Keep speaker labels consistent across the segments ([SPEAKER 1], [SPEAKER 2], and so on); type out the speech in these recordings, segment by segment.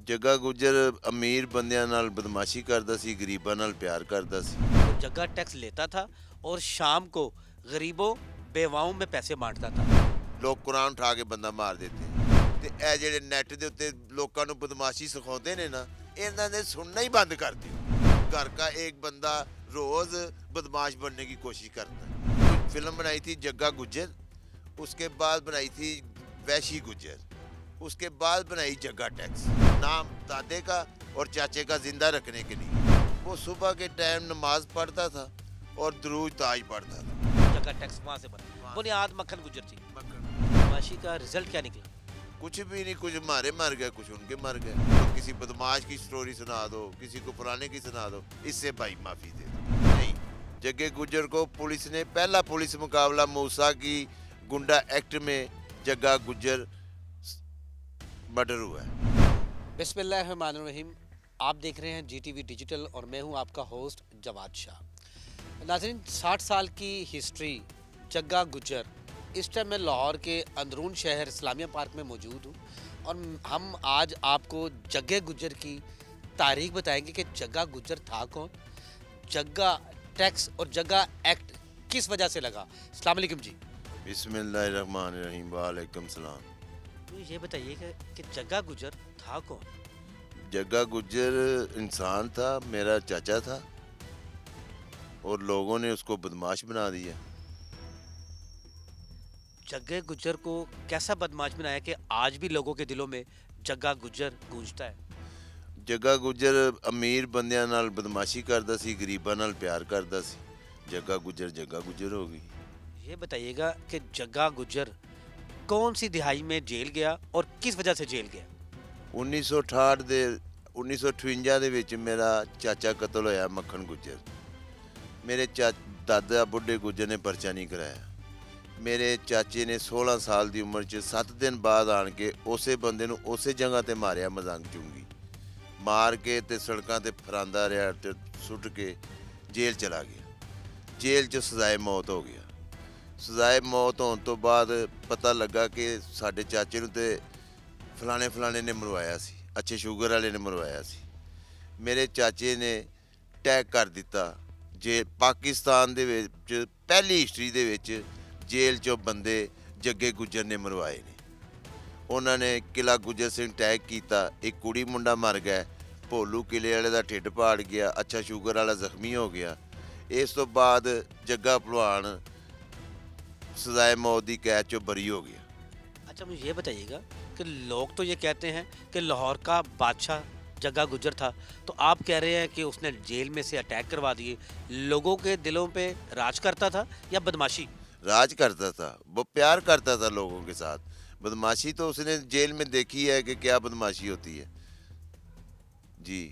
[SPEAKER 1] ਜੱਗਾ ਗੁੱਜਰ ਅਮੀਰ ਬੰਦਿਆਂ ਨਾਲ ਬਦਮਾਸ਼ੀ ਕਰਦਾ ਸੀ, ਗਰੀਬਾਂ ਨਾਲ ਪਿਆਰ ਕਰਦਾ ਸੀ।
[SPEAKER 2] वो जगह टैक्स लेता था और शाम को गरीबों बेवाओं में पैसे बांटता था।
[SPEAKER 1] ਲੋਕ ਕੁਰਾਨ ਉਠਾ ਕੇ ਬੰਦਾ ਮਾਰ ਦਿੱਤੇ। ਤੇ ਇਹ ਜਿਹੜੇ ਨੈੱਟ ਦੇ ਉੱਤੇ ਲੋਕਾਂ ਨੂੰ ਬਦਮਾਸ਼ੀ ਸਿਖਾਉਂਦੇ ਨੇ ਨਾ, ਇਹਨਾਂ ਨੇ ਸੁਣਨਾ ही बंद कर दिया। घर का एक बंदा रोज बदमाश बनने की कोशिश करता है। कुछ फिल्म बनाई थी जग्गा गुज्जर, उसके बाद बनाई थी वैशी गुज्जर, उसके बाद बनाई जग्गा टैक्स, नाम दादे का और चाचे का जिंदा रखने के लिए। वो सुबह के टाइम नमाज पढ़ता था और दरूज ताज पढ़ता था।
[SPEAKER 2] जगह टैक्स वहाँ से बना,
[SPEAKER 1] वहाँ।
[SPEAKER 2] बुनियाद मक्खन गुजर थी।
[SPEAKER 1] मक्खन।
[SPEAKER 2] बदमाशी का रिजल्ट क्या निकला?
[SPEAKER 1] कुछ भी नहीं, कुछ हमारे मर गए, कुछ उनके मर गए। तो किसी बदमाश की स्टोरी सुना दो, किसी को फलाने की सुना दो, इससे भाई माफ़ी दे दो। नहीं, जग्गे गुज्जर को पुलिस ने पहला पुलिस मुकाबला मूसा की गुंडा एक्ट में जग्गा गुज्जर मर्डर हुआ है।
[SPEAKER 2] बिस्मिल्लाहिर्रहमानिर्रहीम। आप देख रहे हैं GTV डिजिटल और मैं हूं आपका होस्ट जवाद शाह। नाज़रीन, 60 साल की हिस्ट्री जग्गा गुज्जर। इस टाइम मैं लाहौर के अंदरून शहर इस्लामिया पार्क में मौजूद हूं और हम आज आपको जग्गे गुज्जर की तारीख बताएंगे कि जग्गा गुज्जर था कौन, जग्गा टैक्स और जग्गा एक्ट किस वजह से लगा। अस्सलाम वालेकुम जी।
[SPEAKER 1] बिस्मिल्लाहिर्रहमानिर्रहीम, वालेकुम सलाम।
[SPEAKER 2] तो ये बताइए कि जग्गा गुज्जर था कौन?
[SPEAKER 1] जग्गा गुज्जर इंसान था, मेरा चाचा था और लोगों ने उसको बदमाश बना दिया।
[SPEAKER 2] जग्गे गुज्जर को कैसा बदमाश बनाया कि आज भी लोगों के दिलों में जग्गा गुज्जर गूंजता है?
[SPEAKER 1] ਜੱਗਾ ਗੁੱਜਰ ਅਮੀਰ ਬੰਦਿਆਂ ਨਾਲ ਬਦਮਾਸ਼ੀ ਕਰਦਾ ਸੀ, ਗਰੀਬਾਂ ਨਾਲ ਪਿਆਰ ਕਰਦਾ ਸੀ। ਜੱਗਾ ਗੁੱਜਰ ਹੋ ਗਈ।
[SPEAKER 2] ये बताइएगा कि जग्गा गुज्जर कौन सी दिहाई में जेल गया और किस वजह से जेल गया?
[SPEAKER 1] 1968 ਦੇ 1958 ਦੇ ਵਿੱਚ ਮੇਰਾ ਚਾਚਾ ਕਤਲ ਹੋਇਆ, ਮੱਖਣ ਗੁੱਜਰ। ਮੇਰੇ ਦਾਦਾ ਬੁੱਢੇ ਗੁੱਜਰ ਨੇ ਪਰਚਾ ਨਹੀਂ ਕਰਾਇਆ। ਮੇਰੇ ਚਾਚੇ ਨੇ 16 ਸਾਲ ਦੀ ਉਮਰ 'ਚ 7 ਦਿਨ ਬਾਅਦ ਆਣ ਕੇ ਉਸੇ ਬੰਦੇ ਨੂੰ ਉਸੇ ਜਗ੍ਹਾ ਤੇ ਮਾਰਿਆ, ਮਜ਼ੰਗ ਚੁੰਗੀ ਮਾਰ ਕੇ ਤੇ ਸੜਕਾਂ ਤੇ ਫਰਾਂਦਾ ਰਿਹਾ ਤੇ ਸੁੱਟ ਕੇ ਜੇਲ੍ਹ ਚਲਾ ਗਿਆ। ਜੇਲ੍ਹ 'ਚ ਸਜ਼ਾਏ ਮੌਤ ਹੋ ਗਿਆ। ਸਜ਼ਾਏ ਮੌਤ ਹੋਣ ਤੋਂ ਬਾਅਦ ਪਤਾ ਲੱਗਾ ਕਿ ਸਾਡੇ ਚਾਚੇ ਨੂੰ ਤੇ ਫਲਾਣੇ ਨੇ ਮਰਵਾਇਆ ਸੀ, ਅੱਛੇ ਸ਼ੂਗਰ ਵਾਲੇ ਨੇ ਮਰਵਾਇਆ ਸੀ। ਮੇਰੇ ਚਾਚੇ ਨੇ ਟੈਗ ਕਰ ਦਿੱਤਾ। ਜੇ ਪਾਕਿਸਤਾਨ ਦੇ ਵਿੱਚ ਪਹਿਲੀ ਹਿਸਟਰੀ ਦੇ ਵਿੱਚ ਜੇਲ੍ਹ 'ਚੋਂ ਬੰਦੇ ਜੱਗੇ ਗੁੱਜਰ ਨੇ ਮਰਵਾਏ ਨੇ। ਉਹਨਾਂ ਨੇ ਕਿਲ੍ਹਾ ਗੁੱਜਰ ਸਿੰਘ ਟੈਗ ਕੀਤਾ, ਇੱਕ ਕੁੜੀ ਮੁੰਡਾ ਮਰ ਗਿਆ, ਭੋਲੂ ਕਿਲੇ ਵਾਲੇ ਦਾ ਢਿੱਡ ਪਾੜ ਗਿਆ, ਅੱਛਾ ਸ਼ੂਗਰ ਵਾਲਾ ਜ਼ਖਮੀ ਹੋ ਗਿਆ। ਇਸ ਤੋਂ ਬਾਅਦ ਜੱਗਾ ਭਲਵਾਨ ਸਜ਼ਾਏ ਮੌਤ ਦੀ ਕੈਦ 'ਚੋਂ ਬਰੀ ਹੋ ਗਿਆ।
[SPEAKER 2] अच्छा, मुझे ये बताइएगा कि लोग तो ये कहते हैं कि लाहौर का बादशाह जग्गा गुज्जर था, तो आप कह रहे हैं कि उसने जेल में से अटैक करवा दिए। लोगों के दिलों पे राज करता था या बदमाशी?
[SPEAKER 1] राज करता था, वो प्यार करता था लोगों के साथ। बदमाशी तो उसने जेल में देखी है कि क्या बदमाशी होती है। जी,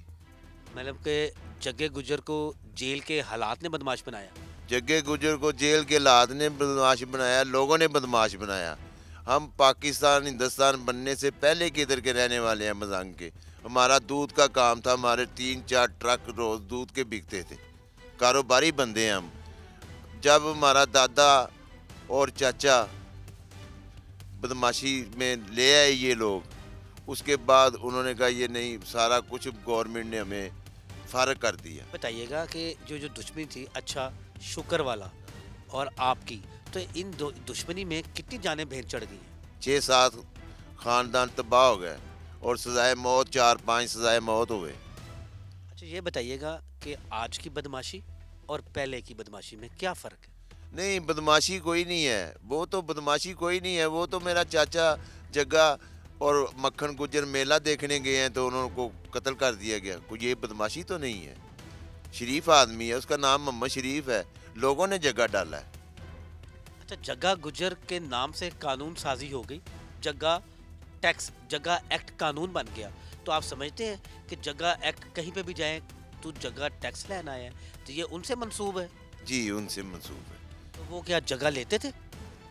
[SPEAKER 2] मतलब कि जग्गे गुज्जर को जेल के हालात ने बदमाश बनाया।
[SPEAKER 1] जग्गे गुजर को जेल के हालात ने बदमाश बनाया, लोगों ने बदमाश बनाया। हम पाकिस्तान हिंदुस्तान बनने से पहले के इधर के रहने वाले हैं, मजांग के। हमारा दूध का काम था, हमारे 3-4 ट्रक रोज दूध के बिकते थे, कारोबारी बंदे हैं हम। जब हमारा दादा और चाचा बदमाशी में ले आए ये लोग, उसके बाद उन्होंने कहा ये नहीं, सारा कुछ गवर्नमेंट ने हमें फ़र्क कर दिया।
[SPEAKER 2] बताइएगा कि जो दुश्मनी थी, अच्छा शुक्र वाला और आपकी, तो इन दुश्मनी में कितनी जानें भेंट चढ़ गई हैं?
[SPEAKER 1] 6-7 ख़ानदान तबाह हो गए और सजाए मौत 4-5 सजाए मौत हुए।
[SPEAKER 2] अच्छा, ये बताइएगा कि आज की बदमाशी और पहले की बदमाशी में क्या फ़र्क है?
[SPEAKER 1] नहीं, बदमाशी कोई नहीं है, वो तो बदमाशी कोई नहीं है। वो तो मेरा चाचा जग्गा और मक्खन गुज्जर मेला देखने गए हैं तो उनको कत्ल कर दिया गया। कोई ये बदमाशी तो नहीं है। शरीफ आदमी है, उसका नाम मोहम्मद शरीफ है, लोगों ने जगह डाला है।
[SPEAKER 2] अच्छा, जग्गा गुज्जर के नाम से कानून साजी हो गई, जग्गा टैक्स, जग्गा एक्ट कानून बन गया। तो आप समझते हैं कि जग्गा एक्ट कहीं पे भी जाए तो जग्गा टैक्स लेना है, तो ये उनसे मंसूब है?
[SPEAKER 1] जी, उनसे मंसूब है।
[SPEAKER 2] तो वो क्या जगह लेते थे?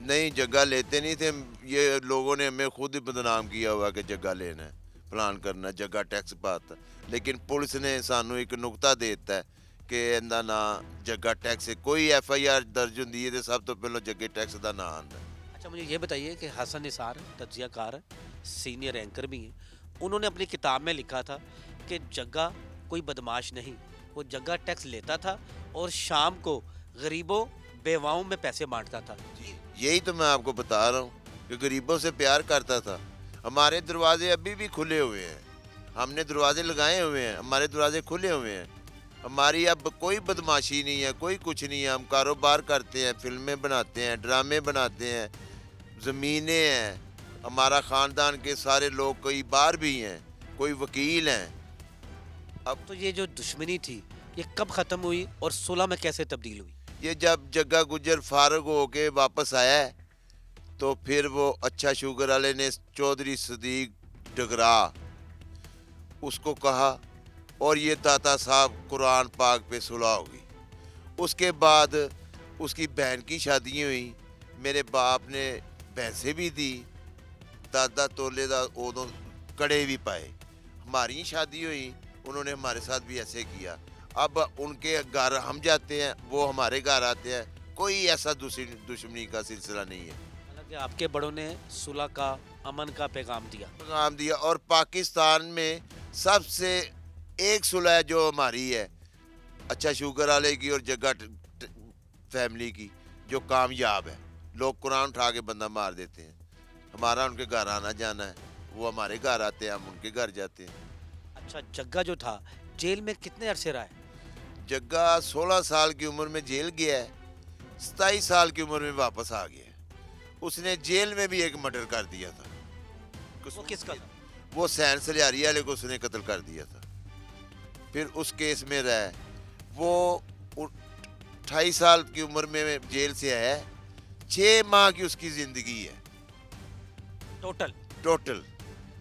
[SPEAKER 1] नहीं, जगह लेते नहीं थे। ये लोगों ने हमें खुद ही बदनाम किया हुआ कि जगह लेना है, प्लान करना है, जगह टैक्स पाता। लेकिन पुलिस ने सानू एक नुकता दे दिता है कि इहदा ना जगह टैक्स है। कोई FIR दर्ज होंदी है तो सब तो पहले जग्गे टैक्स का ना आंदा।
[SPEAKER 2] अच्छा, मुझे ये बताइए कि हसन निसार तज्जियाकार है, सीनियर एंकर भी हैं, उन्होंने अपनी किताब में लिखा था कि जग्गा कोई बदमाश नहीं, वो जग्गा टैक्स लेता था और शाम को गरीबों बेवाओं में पैसे बांटता था।
[SPEAKER 1] जी, यही तो मैं आपको बता रहा हूँ कि गरीबों से प्यार करता था। हमारे दरवाजे अभी भी खुले हुए हैं, हमने दरवाजे लगाए हुए हैं, हमारे दरवाजे खुले हुए हैं। हमारी अब कोई बदमाशी नहीं है, कोई कुछ नहीं है। हम कारोबार करते हैं, फिल्में बनाते हैं, ड्रामे बनाते हैं, ज़मीनें हैं। हमारा ख़ानदान के सारे लोग कई बार भी हैं, कोई वकील हैं। अब
[SPEAKER 2] तो ये जो दुश्मनी थी ये कब ख़त्म हुई और सुलह में कैसे तब्दील हुई?
[SPEAKER 1] ये जब जग्गा गुज्जर फारग होके वापस आया है, तो फिर वो अच्छा शुगर वाले ने चौधरी सदीक डगरा उसको कहा और ये दाता साहब कुरान पाक पे सुलह होगी। उसके बाद उसकी बहन की शादी हुई, मेरे बाप ने भैंसें भी दी, दादा तोले दा उदों कड़े भी पाए। हमारी शादी हुई, उन्होंने हमारे साथ भी ऐसे किया। अब उनके घर हम जाते हैं, वो हमारे घर आते हैं, कोई ऐसा दुश्मनी का सिलसिला नहीं है।
[SPEAKER 2] हालांकि आपके बड़ों ने सुलह का, अमन का पैगाम दिया।
[SPEAKER 1] पैगाम दिया। और पाकिस्तान में सबसे एक सुलह जो हमारी है, अच्छा शुगर वाले की और जग्गा फैमिली की, जो कामयाब है। लोग कुरान उठा के बंदा मार देते हैं, हमारा उनके घर आना जाना है, वो हमारे घर आते हैं, हम उनके घर जाते हैं।
[SPEAKER 2] अच्छा, जग्गा जो था जेल में कितने अरसे रहा है?
[SPEAKER 1] जग्गा 16 साल की उम्र में जेल गया है, 27 साल की उम्र में वापस आ गया है। उसने जेल में भी एक मर्डर कर दिया था।
[SPEAKER 2] वो किसका था?
[SPEAKER 1] वो सैन सलियारी वाले को उसने कत्ल कर दिया था। फिर उस केस में रहा, वो 28 साल की उम्र में जेल से आया है। 6 माह की उसकी ज़िंदगी है टोटल।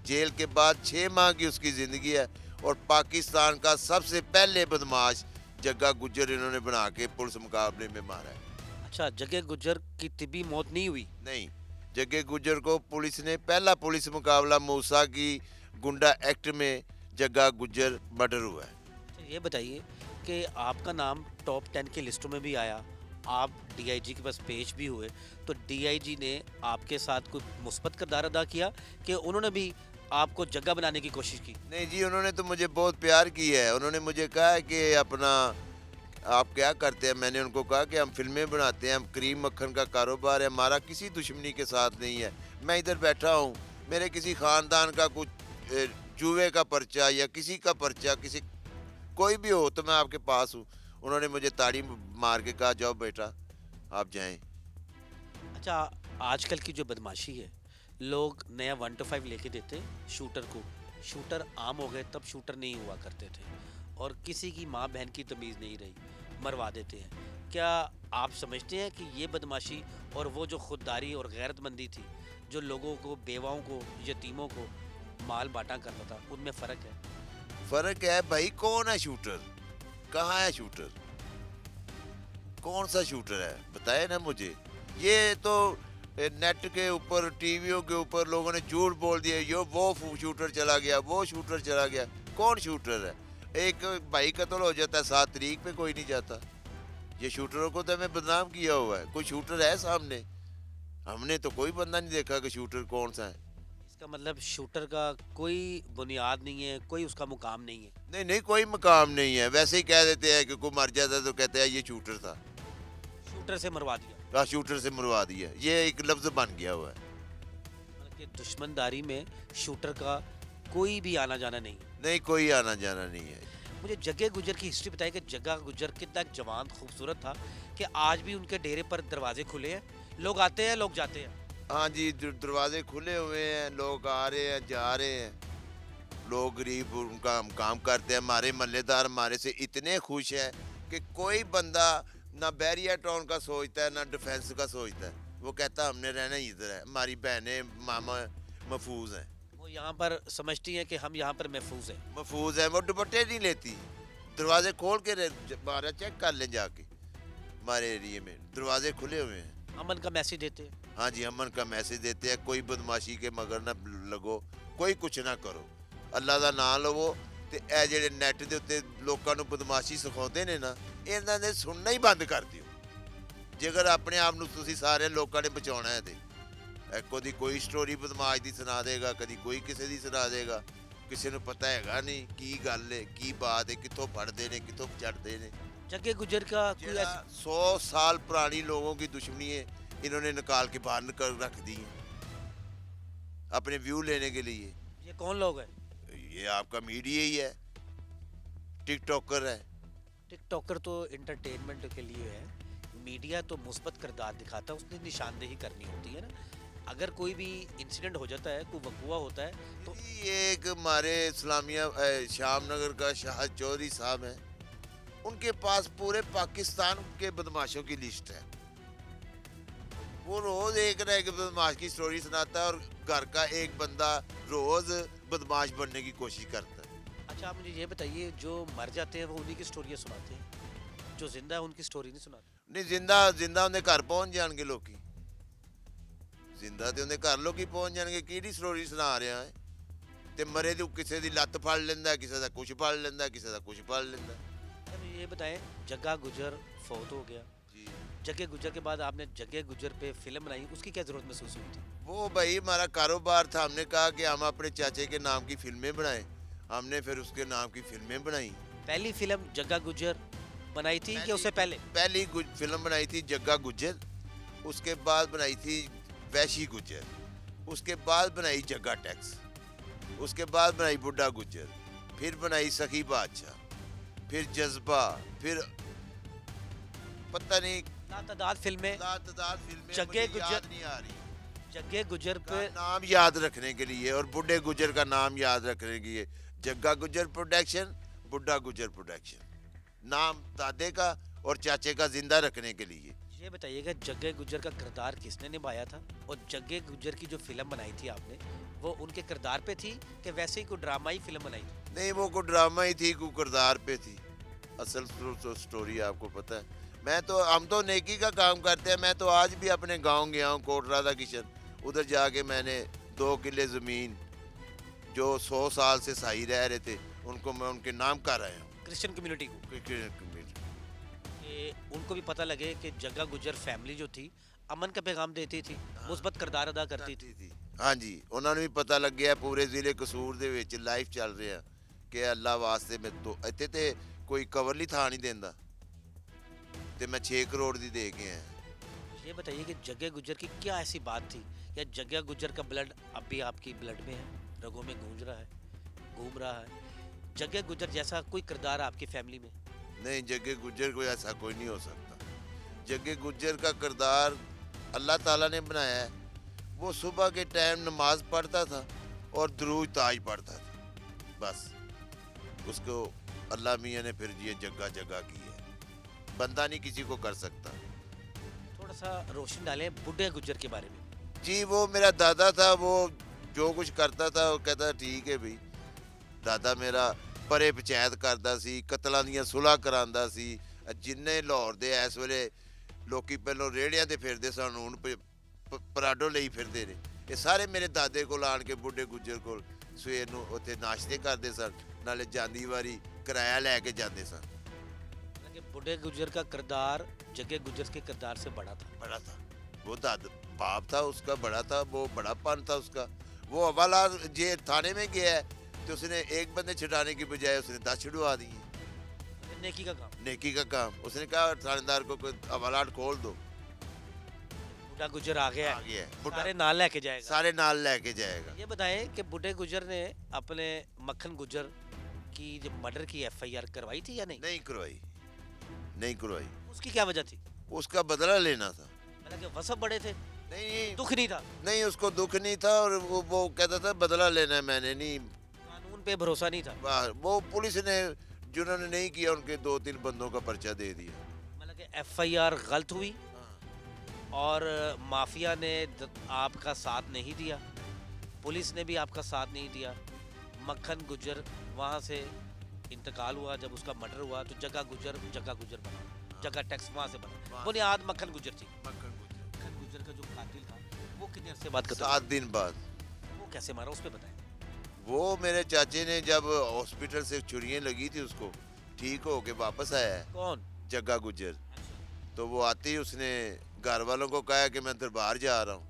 [SPEAKER 1] जेल के बाद 6 माह की उसकी ज़िंदगी है। और पाकिस्तान का सबसे पहले बदमाश जग्गा गुज्जर इन्होंने बना के पुलिस मुकाबले में मारा है।
[SPEAKER 2] अच्छा, जग्गे गुज्जर की तिबी मौत नहीं हुई?
[SPEAKER 1] नहीं, जग्गे गुज्जर को पुलिस ने पहला पुलिस मुकाबला मूसा की गुंडा एक्ट में जग्गा गुज्जर मर्डर हुआ है।
[SPEAKER 2] अच्छा, ये बताइए कि आपका नाम टॉप 10 की लिस्टों में भी आया, आप डीआईजी के पास पेश भी हुए, तो डीआईजी ने आपके साथ कोई मुस्बत किरदार अदा किया कि उन्होंने भी आपको जगह बनाने की कोशिश की?
[SPEAKER 1] नहीं जी, उन्होंने तो मुझे बहुत प्यार किया है। उन्होंने मुझे कहा है कि अपना आप क्या करते हैं। मैंने उनको कहा कि हम फिल्में बनाते हैं, हम क्रीम मक्खन का कारोबार है, हमारा किसी दुश्मनी के साथ नहीं है। मैं इधर बैठा हूँ, मेरे किसी ख़ानदान का कुछ जुए का पर्चा या किसी का पर्चा, किसी कोई भी हो तो मैं आपके पास हूँ। उन्होंने मुझे ताड़ी मार के कहा जाओ बेटा आप जाएं।
[SPEAKER 2] अच्छा, आजकल की जो बदमाशी है, लोग नया 125 लेके देते शूटर को, शूटर आम हो गए, तब शूटर नहीं हुआ करते थे, और किसी की माँ बहन की तमीज़ नहीं रही, मरवा देते हैं। क्या आप समझते हैं कि ये बदमाशी और वो जो खुददारी और गैरतमंदी थी, जो लोगों को, बेवाओं को, यतीमों को माल बांटा करता था, उनमें फ़र्क है?
[SPEAKER 1] फ़र्क है भाई। कौन है शूटर, कहाँ है शूटर, कौन सा शूटर है बताए ना मुझे। ये तो नेट के ऊपर, टीवियों के ऊपर लोगों ने झूठ बोल दिया, यो वो शूटर चला गया, वो शूटर चला गया। कौन शूटर है? एक भाई कत्ल हो जाता है 7 तारीख पे, कोई नहीं जाता। ये शूटरों को तो हमें बदनाम किया हुआ है। कोई शूटर है सामने? हमने तो कोई बंदा नहीं देखा कि शूटर कौन सा है।
[SPEAKER 2] इसका मतलब शूटर का कोई बुनियाद नहीं है, कोई उसका मुकाम नहीं है?
[SPEAKER 1] नहीं नहीं, कोई मकाम नहीं है। वैसे ही कह देते हैं कि कोई मर जाता है तो कहते हैं ये शूटर था,
[SPEAKER 2] शूटर से मरवा दिया।
[SPEAKER 1] शूटर से मरवा दिया, ये एक लफ्ज़ बन गया हुआ है।
[SPEAKER 2] मतलब कि दुश्मनदारी में शूटर का कोई भी आना जाना नहीं।
[SPEAKER 1] नहीं, कोई आना जाना नहीं है।
[SPEAKER 2] मुझे जग्गे गुज्जर की हिस्ट्री बताई कि जग्गा गुज्जर कितना जवान खूबसूरत था कि आज भी उनके डेरे पर दरवाजे खुले हैं, लोग आते हैं, लोग जाते हैं।
[SPEAKER 1] हाँ जी, दरवाजे खुले हुए हैं, लोग आ रहे हैं, जा रहे हैं। लोग गरीब उनका हम काम करते हैं। हमारे महल्लेदार हमारे से इतने खुश हैं कि कोई बंदा ना बैरिया टाउन का सोचता है, ना डिफेंस का सोचता है। वो कहता है हमने रहना ही इधर है, हमारी बहनें मामा महफूज हैं।
[SPEAKER 2] वो यहाँ पर समझती हैं कि हम यहाँ पर महफूज हैं।
[SPEAKER 1] महफूज है, वो दुपट्टे नहीं लेती। दरवाजे खोल के हमारा चेक कर लें जाके, हमारे एरिए में दरवाजे खुले हुए हैं।
[SPEAKER 2] अमन का मैसेज देते हैं।
[SPEAKER 1] हाँ जी, अमन का मैसेज देते हैं। कोई बदमाशी के मगर ना लगो, कोई कुछ ना करो, अल्लाह ਦਾ ਨਾਂ ਲਵੋ। ਤੇ ਇਹ ਜਿਹੜੇ ਨੈਟ ਦੇ ਉੱਤੇ ਲੋਕਾਂ ਨੂੰ ਬਦਮਾਸ਼ੀ ਸਿਖਾਉਂਦੇ ਨੇ ਨਾ, ਇਹਨਾਂ ਨੇ ਸੁਣਨਾ ਹੀ ਬੰਦ ਕਰ ਦਿਓ। ਜੇਕਰ ਆਪਣੇ ਆਪ ਨੂੰ ਤੁਸੀਂ ਸਾਰੇ ਲੋਕਾਂ ਨੇ ਬਚਾਉਣਾ ਹੈ ਤੇ ਕਦੀ ਕੋਈ ਸਟੋਰੀ ਬਦਮਾਸ਼ ਦੀ ਸੁਣਾ ਦੇਗਾ, ਕਦੀ ਕੋਈ ਕਿਸੇ ਦੀ ਸੁਣਾ ਦੇਗਾ। ਕਿਸੇ ਨੂੰ ਪਤਾ ਹੈਗਾ ਨਹੀਂ ਕੀ ਗੱਲ ਹੈ, ਕੀ ਬਾਤ ਹੈ, ਕਿੱਥੋਂ ਫੜਦੇ ਨੇ, ਕਿੱਥੋਂ ਚੜਦੇ ਨੇ।
[SPEAKER 2] जग्गे गुजर का कोई
[SPEAKER 1] ਜਿਹੜਾ 100 साल पुरानी लोगों की दुश्मनी है, इन्होंने निकाल के बाहर निकल रख दी है अपने व्यू लेने के लिए।
[SPEAKER 2] ये कौन लोग हैं?
[SPEAKER 1] ये आपका मीडिया ही है, टिकटॉकर है।
[SPEAKER 2] टिकटॉकर तो इंटरटेनमेंट के लिए है, मीडिया तो मुस्बत किरदार दिखाता है, उसने निशानदेही करनी होती है ना। अगर कोई भी इंसिडेंट हो जाता है, कोई वकूआ होता है तो
[SPEAKER 1] ये एक हमारे इस्लामिया शाम नगर का शाहद चौधरी साहब है, उनके पास पूरे पाकिस्तान के बदमाशों की लिस्ट है। वो रोज एक ना एक बदमाश की स्टोरी सुनाता है और घर का एक बंदा रोज बदमाश बनने की कोशिश करता है।
[SPEAKER 2] अच्छा आप मुझे ये बताइए, जो मर जाते हैं वो उन्हीं की स्टोरियाँ सुनाते हैं, जो जिंदा है उनकी स्टोरी नहीं सुनाते?
[SPEAKER 1] नहीं, जिंदा जिंदा उन्हें घर पहुंच जाएंगे लोग, जिंदा तो उन्हें घर लोग पहुंच जाएंगे। किहड़ी स्टोरी सुना रहा है? ते मरे तो किसी की लत्त फड़ लेंदा, किसी का कुछ फड़ लेंदा, किसी का कुछ फड़ लेंदा।
[SPEAKER 2] अब ये बताएं, जग्गा गुजर फौत हो गया,
[SPEAKER 1] जी,
[SPEAKER 2] जग्गे गुजर के बाद आपने जग्गे गुजर पे फिल्म बनाई, उसकी क्या जरूरत महसूस हुई थी?
[SPEAKER 1] वो भाई हमारा कारोबार था, हमने कहा कि हम अपने चाचे के नाम की फिल्में बनाएं, हमने फिर उसके नाम की फिल्में बनाई।
[SPEAKER 2] पहली फिल्म जग्गा गुजर बनाई थी कि उससे पहले?
[SPEAKER 1] पहली फिल्म बनाई थी जग्गा गुज्जर, उसके बाद बनाई थी वैशी गुज्जर, उसके बाद बनाई जग्गा टैक्स, उसके बाद बनाई बुड्ढा गुज्जर, फिर बनाई सखी बादशाह, फिर जज्बा, फिर पता नहीं
[SPEAKER 2] लातादाद फिल्में।
[SPEAKER 1] लातादाद फिल्में
[SPEAKER 2] जग्गे
[SPEAKER 1] मुझे
[SPEAKER 2] गुज्जर-
[SPEAKER 1] याद नहीं आ रही।
[SPEAKER 2] जग्गे गुजर पे
[SPEAKER 1] का नाम याद रखने के लिए और बुड्ढे गुज्जर का नाम याद रखने के लिए जग्गा गुज्जर प्रोडक्शन, बुड्ढा गुज्जर प्रोडक्शन, नाम दादे का और चाचे का जिंदा रखने के लिए।
[SPEAKER 2] ये बताइएगा, जग्गे गुजर का किरदार किसने निभाया था, और जग्गे गुजर की जो फिल्म बनाई थी आपने वो उनके किरदार पे थी कि वैसे ही कोई ड्रामा ही फिल्म बनाई थी?
[SPEAKER 1] नहीं, वो कोई ड्रामा ही थी, कोई किरदार पे थी। असल तो स्टोरी आपको पता है। मैं तो हम तो नेकी का काम करते हैं। मैं तो आज भी अपने गांव गया हूँ, कोट राधा किशन, उधर जाके मैंने 2 किले ज़मीन जो 100 साल से सही रह रहे थे उनको मैं उनके नाम कर आया हूँ।
[SPEAKER 2] क्रिश्चियन कम्युनिटी को, कि उनको भी पता लगे कि जग्गा गुजर फैमिली जो थी अमन का पैगाम देती थी, मुस्बत किरदार अदा करती थी।
[SPEAKER 1] हाँ जी, उन्होंने भी पता लग गया पूरे ਜ਼ਿਲ੍ਹੇ ਕਸੂਰ ਦੇ ਵਿੱਚ ਲਾਈਫ ਚੱਲ ਰਿਹਾ ਕਿ ਅੱਲਾ ਵਾਸਤੇ ਮੈਂ ਤੋਂ ਇੱਥੇ ਤੇ ਕੋਈ ਕਵਰਲੀ ਥਾਂ ਨਹੀਂ ਦਿੰਦਾ ਤੇ ਮੈਂ 6 ਕਰੋੜ ਦੀ ਦੇ ਕੇ ਆਇਆ।
[SPEAKER 2] ये बताइए कि जग्गे गुजर की क्या ऐसी बात थी, या जग्गा गुजर का ब्लड अब भी आपकी ब्लड में है, रगों में गूंज रहा है, घूम रहा है? जग्गे गुजर जैसा कोई किरदार आपकी फैमिली में?
[SPEAKER 1] नहीं, जग्गे गुज्जर कोई ऐसा कोई नहीं हो सकता। जग्गे गुज्जर का किरदार अल्लाह ताला ने बनाया है। वो सुबह के टाइम नमाज पढ़ता था और दरूज ताज पढ़ता था, बस उसको अल्लाह मियाँ ने फिर ये जगह जगह की है, बंदा नहीं किसी को कर सकता।
[SPEAKER 2] थोड़ा सा रोशनी डालें बुड्ढे गुजर के बारे में।
[SPEAKER 1] जी, वो मेरा दादा था, वो जो कुछ करता था वो कहता ठीक है भाई। दादा मेरा ਪਰੇ ਪੰਚਾਇਤ ਕਰਦਾ ਸੀ, ਕਤਲਾਂ ਦੀਆਂ ਸੁਲ੍ਹਾ ਕਰਾਉਂਦਾ ਸੀ। ਜਿੰਨੇ ਲਾਹੌਰ ਦੇ ਇਸ ਵੇਲੇ ਲੋਕੀ ਪਹਿਲਾਂ ਰੇੜਿਆਂ ਤੇ ਫਿਰਦੇ ਸਨ, ਹੁਣ ਪਰਾਡੋ ਲਈ ਫਿਰਦੇ ਨੇ, ਇਹ ਸਾਰੇ ਮੇਰੇ ਦਾਦੇ ਕੋਲ ਆਣ ਕੇ ਬੁੱਢੇ ਗੁੱਜਰ ਕੋਲ ਸਵੇਰ ਨੂੰ ਉੱਥੇ ਨਾਸ਼ਤੇ ਕਰਦੇ ਸਨ, ਨਾਲੇ ਜਾਂਦੀ ਵਾਰੀ ਕਿਰਾਇਆ ਲੈ ਕੇ ਜਾਂਦੇ ਸਨ।
[SPEAKER 2] बुढ़े गुजर का किरदार जग्गे गुजर के किरदार से बड़ा था।
[SPEAKER 1] वो बाप था उसका बड़ा था, वो बड़ापन था उसका। वो हवालात जे थाने में गया है तो उसने एक बंदे छिड़ाने की बजाय उसने 10 छिड़वा दिए।
[SPEAKER 2] नेकी का काम
[SPEAKER 1] उसने कहा थानेदार को कोई हवालात खोल दो।
[SPEAKER 2] बुढ़ा गुजर आ गया है,
[SPEAKER 1] बुढ़ा
[SPEAKER 2] सारे नाल लेके जाएगा।
[SPEAKER 1] सारे नाल लेके जाएगा।
[SPEAKER 2] ये बताएं कि बुढ़े गुजर ने अपने मक्खन गुजर की जो मर्डर की FIR करवाई थी या नहीं?
[SPEAKER 1] नहीं करवाई।
[SPEAKER 2] उसकी क्या वजह थी?
[SPEAKER 1] उसका बदला लेना था।
[SPEAKER 2] हालांकि वसब बड़े थे,
[SPEAKER 1] नहीं,
[SPEAKER 2] दुख नहीं था।
[SPEAKER 1] नहीं, उसको दुख नहीं था और वो कहता था बदला लेना है, मैंने नहीं,
[SPEAKER 2] कानून पे भरोसा नहीं था।
[SPEAKER 1] वो पुलिस ने जिन्होंने नहीं किया उनके 2-3 बंदों का पर्चा दे दिया।
[SPEAKER 2] मतलब कि FIR गलत हुई और माफिया ने आपका साथ नहीं दिया, पुलिस ने भी आपका साथ नहीं दिया। मक्खन गुजर वहाँ से इंतकाल हुआ, जब उसका मर्डर हुआ तो जग्गा गुजर बना, जग्गा टैक्स वहाँ से बना। बुनियाद मक्खन गुजर थी। मक्खन गुजर का जो कातिल था वो कितने अरसे बाद कत्ल?
[SPEAKER 1] 7 दिन बाद।
[SPEAKER 2] वो कैसे मारा, उस पर बताएं।
[SPEAKER 1] वो मेरे चाचे ने जब हॉस्पिटल से छुरियाँ लगी थी उसको ठीक हो के वापस आया है।
[SPEAKER 2] कौन?
[SPEAKER 1] जग्गा गुजर। तो वो आते ही उसने घर वालों को कहा कि मैं दरबार जा रहा हूँ।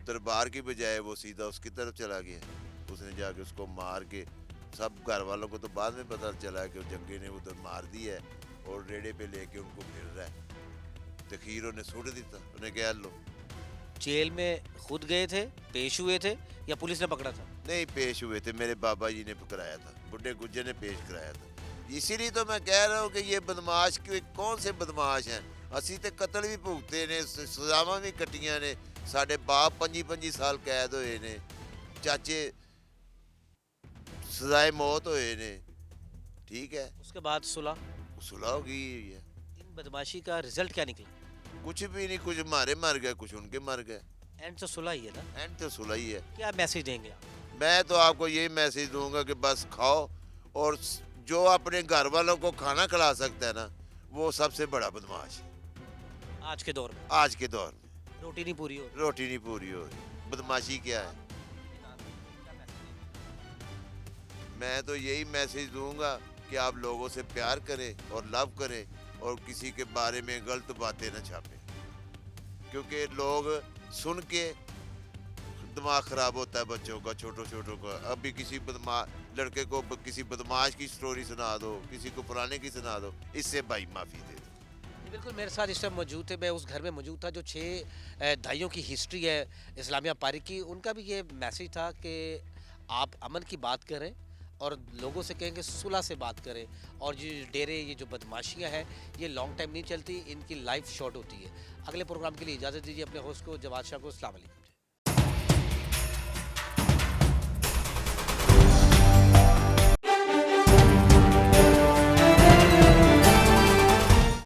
[SPEAKER 1] दरबार की बजाय वो सीधा उसकी तरफ चला गया। اس نے جا کے اس کو مار کے سب گھر والوں کو تو بعد میں پتہ چلا کہ جنگے نے ادھر مار دی ہے اور ریڑے پہ لے کے ان کو پھر رہا ہے تخیر نے سٹ دیتا انہیں کہہ لو
[SPEAKER 2] جیل میں خود گئے تھے, پیش ہوئے تھے, یا پولیس نے پکڑا تھا؟
[SPEAKER 1] نہیں پیش ہوئے تھے, میرے بابا جی نے کرایا تھا, بڈھے گجر نے پیش کرایا تھا. اسی لیے تو میں کہہ رہا ہوں کہ یہ بدماش کون سے بدماش ہیں. اسی تے قتل بھی بھگتے نے, سزاواں بھی کٹیاں نے, ساڈے باپ 25 سال قید ہوئے نے, چاچے سزائے موت ہوئے نے. ٹھیک ہے,
[SPEAKER 2] اس کے بعد صلح
[SPEAKER 1] ہو گئی ہے.
[SPEAKER 2] ان بدماشی کا رزلٹ کیا نکلا؟
[SPEAKER 1] کچھ بھی نہیں, کچھ ہمارے مر گئے, کچھ ان کے مر گئے.
[SPEAKER 2] اینڈ تو صلح ہی ہے نا.
[SPEAKER 1] اینڈ تو صلح ہی ہے.
[SPEAKER 2] کیا میسج دیں گے آپ؟
[SPEAKER 1] میں تو آپ کو یہی میسج دوں گا کہ بس کھاؤ, اور جو اپنے گھر والوں کو کھانا کھلا سکتا ہے نا وہ سب سے بڑا بدماش ہے
[SPEAKER 2] آج کے دور میں.
[SPEAKER 1] آج کے دور میں.
[SPEAKER 2] روٹی نہیں پوری ہو
[SPEAKER 1] روٹی نہیں پوری ہو رہی, بدماشی کیا ہے. میں تو یہی میسج دوں گا کہ آپ لوگوں سے پیار کریں اور لو کریں, اور کسی کے بارے میں غلط باتیں نہ چھاپیں, کیونکہ لوگ سن کے دماغ خراب ہوتا ہے بچوں کا, چھوٹوں کا. ابھی کسی لڑکے کو کسی بدماش کی سٹوری سنا دو, کسی کو پرانے کی سنا دو, اس سے بھائی معافی دے دو.
[SPEAKER 2] بالکل میرے ساتھ اس ٹائم موجود تھے, میں اس گھر میں موجود تھا جو 6 دہائیوں کی ہسٹری ہے اسلامیہ پاری کی. ان کا بھی یہ میسج تھا کہ آپ امن کی بات کریں اور لوگوں سے کہیں کہ صلح سے بات کریں, اور یہ ڈیرے یہ جو بدماشیاں ہیں یہ لانگ ٹائم نہیں چلتی, ان کی لائف شارٹ ہوتی ہے. اگلے پروگرام کے لیے اجازت دیجیے اپنے ہوسٹ کو, جواد شاہ کو. السلام علیکم.